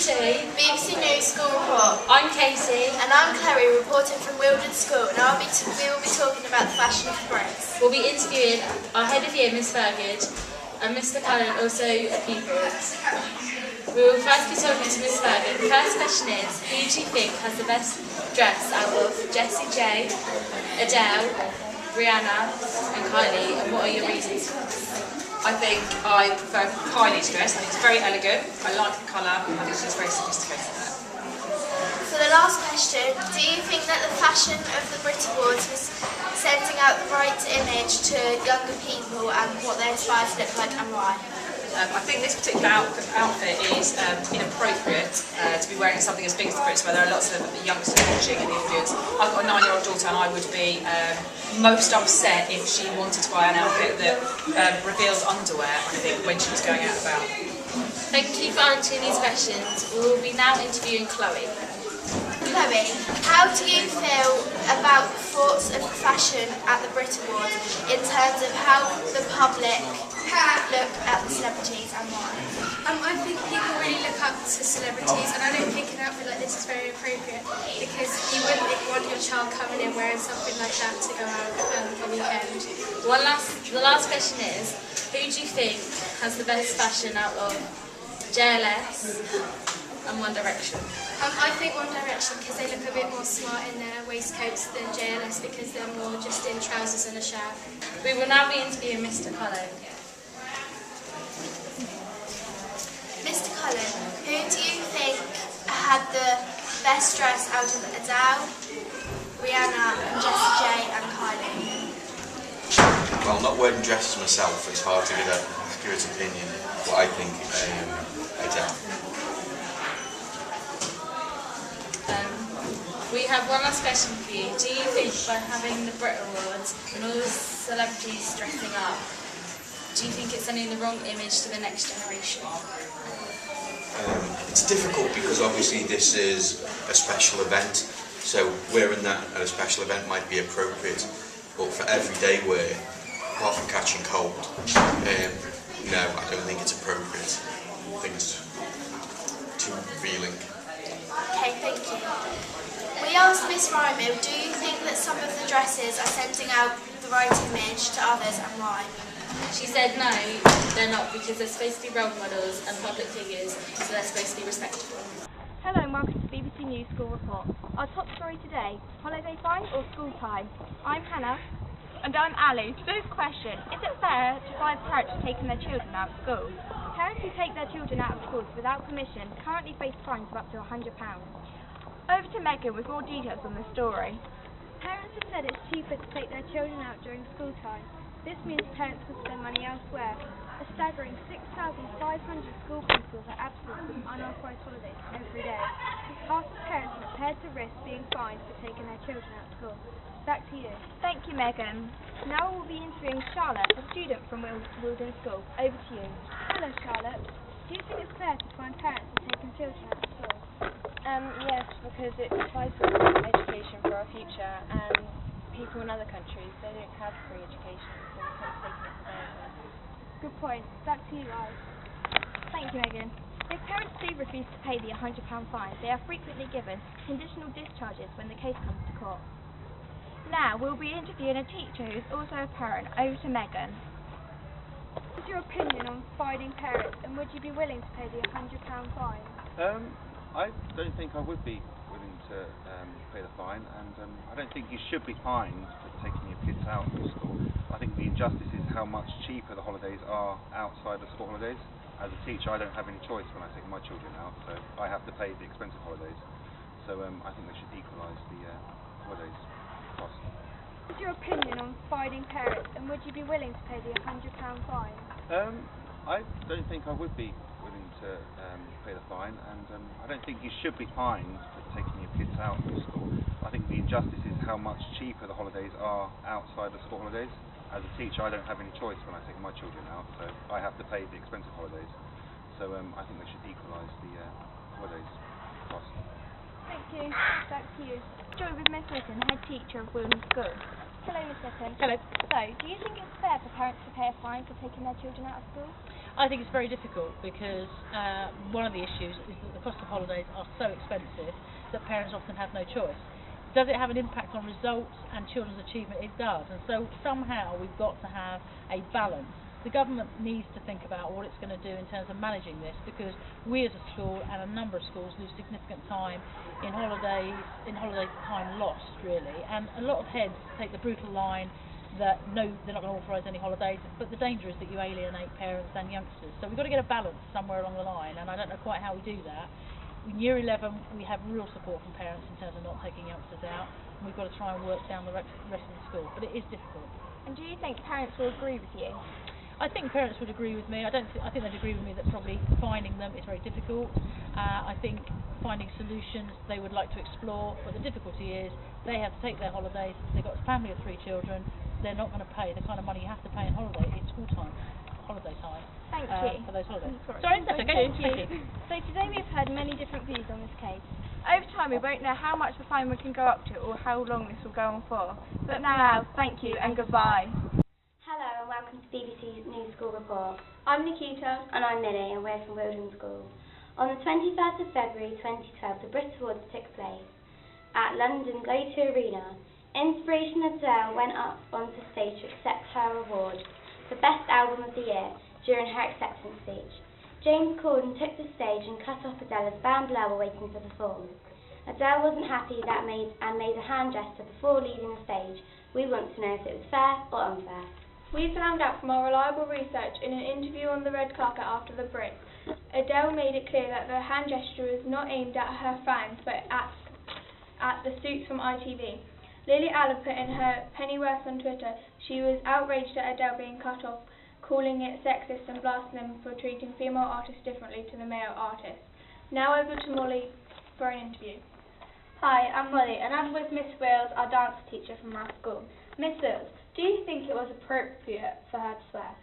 to BBC News School Report. I'm Katie. And I'm Chloe, reporting from Wildon School, and we will be talking about the fashion of Brits. We'll be interviewing our head of year, Miss Fergid, and Mr. Cullen, also a pupil. We will first be talking to Miss Fergid. The first question is, who do you think has the best dress out of Jessie J, Adele, Rihanna and Kylie, and what are your reasons? I think I prefer Kylie's dress. I think it's very elegant. I like the colour. I think she's very sophisticated. For the last question, do you think that the fashion of the Brit Awards was sending out the right image to younger people and what they aspire to look like and why? I think this particular outfit is inappropriate to be wearing something as big as the Brits, where there are lots of youngsters watching in the audience. I've got a 9-year-old daughter, and I would be most upset if she wanted to buy an outfit that reveals underwear, I think, when she was going out about. Thank you for answering these questions. We will be now interviewing Chloe. Chloe, how do you feel about the thoughts of the fashion at the Brit Awards in terms of how the public look at the celebrities and why? I think people really look up to celebrities, and I don't think an outfit like this is very appropriate, because you wouldn't want your child coming in wearing something like that to go out on the weekend. The last question is, who do you think has the best fashion out of JLS and One Direction? I think One Direction, because they look a bit more smart in their waistcoats than JLS, because they're more just in trousers and a shirt. We will now be interviewing Mr. Cullen. Mr. Cullen, who do you think had the best dress out of Adele, Rihanna and Jessie J and Kylie? Well, not wearing dresses myself, it's hard to give an accurate opinion, but I think Adele. We have one last question for you. Do you think by having the Brit Awards and all the celebrities dressing up, do you think it's sending the wrong image to the next generation? It's difficult because obviously this is a special event, so wearing that at a special event might be appropriate, but for everyday wear, apart from catching cold, no, I don't think it's appropriate. I think it's too revealing. Okay, thank you. We asked Miss Rymill, do you think that some of the dresses are sending out the right image to others and why? She said no, they're not, because they're supposed to be role models and public figures, so they're supposed to be respectable. Hello and welcome to BBC News School Report. Our top story today, holiday fine or school time? I'm Hannah. And I'm Ali. Today's question, is it fair to fine parents for taking their children out of school? Parents who take their children out of schools without permission currently face fines of up to £100. Over to Megan with more details on the story. Parents have said it's cheaper to take their children out during school time. This means parents can spend money elsewhere. A staggering 6,500 school pupils are absent from unauthorised holidays every day. Half of parents are prepared to risk being fined for taking their children out of school. Back to you. Thank you, Megan. Now we'll be interviewing Charlotte, a student from Wildon School. Over to you. Hello, Charlotte. Do you think it's fair to fine parents for taking children out of school? Yes, because it's vital education for our future, and people in other countries, they don't have free education, so we can't take it for granted. Good point. Back to you guys. Thank you, Megan. If parents do refuse to pay the £100 fine, they are frequently given conditional discharges when the case comes to court. Now we'll be interviewing a teacher who's also a parent. Over to Megan. What's your opinion on fining parents, and would you be willing to pay the £100 fine? I don't think I would be willing to pay the fine, and I don't think you should be fined for taking your kids out of school. I think the injustice is how much cheaper the holidays are outside of school holidays. As a teacher, I don't have any choice when I take my children out, so I have to pay the expensive holidays. So I think they should equalise the holidays cost. What's your opinion on fining parents, and would you be willing to pay the £100 fine? I don't think I would be willing to pay the fine, and I don't think you should be fined for taking your kids out of school. I think the injustice is how much cheaper the holidays are outside of school holidays. As a teacher, I don't have any choice when I take my children out, so I have to pay the expensive holidays. So I think they should equalise the holidays cost. Thank you. Back to you. Joy with Miss Litton, head teacher of Wildon School. Hello, Miss Litton. Hello. So, do you think it's fair for parents to pay a fine for taking their children out of school? I think it's very difficult because one of the issues is that the cost of holidays are so expensive that parents often have no choice. Does it have an impact on results and children's achievement? It does, and so somehow we've got to have a balance. The government needs to think about what it's going to do in terms of managing this, because we as a school and a number of schools lose significant time in holiday time lost, really, and a lot of heads take the brutal line that no, they're not going to authorise any holidays, but the danger is that you alienate parents and youngsters. So we've got to get a balance somewhere along the line, and I don't know quite how we do that. In Year 11 we have real support from parents in terms of not taking youngsters out, and we've got to try and work down the rest of the school, but it is difficult. And do you think parents will agree with you? I think parents would agree with me. I think they'd agree with me that probably finding them is very difficult. I think finding solutions they would like to explore, but the difficulty is they have to take their holidays. They've got a family of 3 children. They're not going to pay the kind of money you have to pay in holiday. It's full-time holiday time. Thank you. For those holidays. Sorry, that's okay. Thank you. So today we've heard many different views on this case. Over time we won't know how much the fine we can go up to or how long this will go on for. But now, thank you and goodbye. Hello and welcome to BBC's New School Report. I'm Nikita. And I'm Millie and we're from Wilden School. On the 21st of February 2012 the Brit Awards took place at London's O2 Arena. Inspiration Adele went up onto stage to accept her award for Best Album of the Year during her acceptance speech. James Corden took the stage and cut off Adele as band below were waiting to perform. Adele wasn't happy and made a hand gesture before leaving the stage. We want to know if it was fair or unfair. We found out from our reliable research in an interview on the red carpet after the Brits. Adele made it clear that the hand gesture was not aimed at her fans but at the suits from ITV. Lily Allen put in her pennyworth on Twitter she was outraged at Adele being cut off, calling it sexist and blasting them for treating female artists differently to the male artists. Now over to Molly for an interview. Hi, I'm Molly and I'm with Miss Wales, our dance teacher from our school. Miss Wales, do you think it was appropriate for her to swear?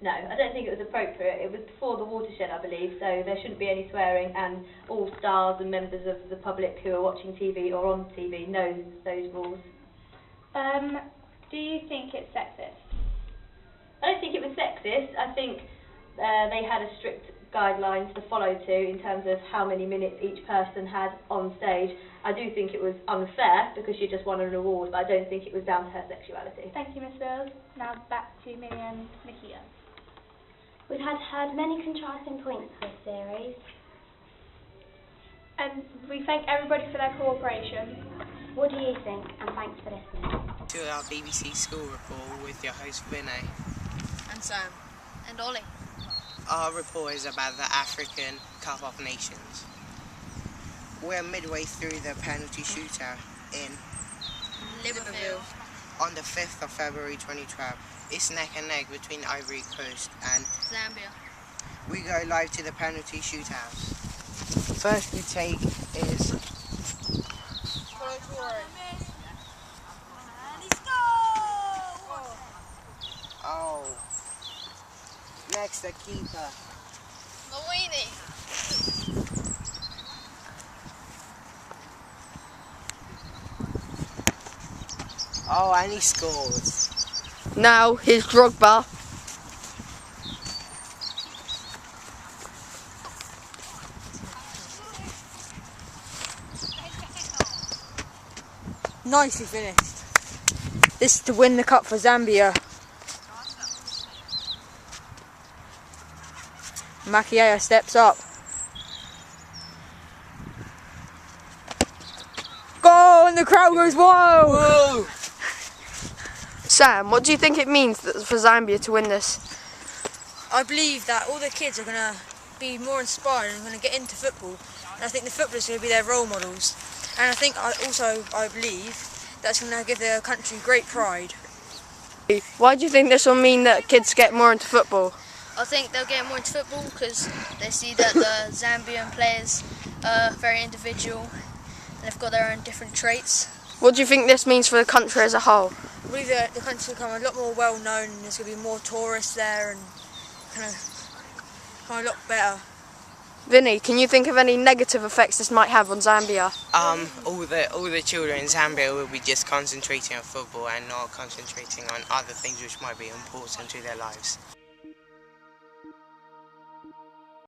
No, I don't think it was appropriate. It was before the watershed, I believe, so there shouldn't be any swearing, and all stars and members of the public who are watching TV or on TV know those rules. Do you think it's sexist? I don't think it was sexist. I think they had a strict guidelines to follow to in terms of how many minutes each person had on stage. I do think it was unfair because she just won an award, but I don't think it was down to her sexuality. Thank you, Miss Wills. Now back to Millie and Nikita. We've heard many contrasting points this series. And we thank everybody for their cooperation. What do you think? And thanks for listening. To our BBC School Report with your host Vinay. And Sam. And Ollie. Our report is about the African Cup of Nations. We're midway through the penalty shootout in Liverpool. On the 5th of February 2012. It's neck and neck between Ivory Coast and Zambia. We go live to the penalty shootouts. First we take is oh. Next the keeper. Mawini. Oh, and he scores. Now here's Drogba. Nicely finished. This is to win the cup for Zambia. Makiaya steps up. Goal, and the crowd goes wild. Whoa. Sam, what do you think it means for Zambia to win this? I believe that all the kids are going to be more inspired and going to get into football. And I think the footballers are going to be their role models. And I think I believe that's going to give their country great pride. Why do you think this will mean that kids get more into football? I think they'll get more into football because they see that the Zambian players are very individual and they've got their own different traits. What do you think this means for the country as a whole? I believe that the country will become a lot more well known and there's going to be more tourists there and kind of become a lot better. Vinny, can you think of any negative effects this might have on Zambia? All the children in Zambia will be just concentrating on football and not concentrating on other things which might be important to their lives.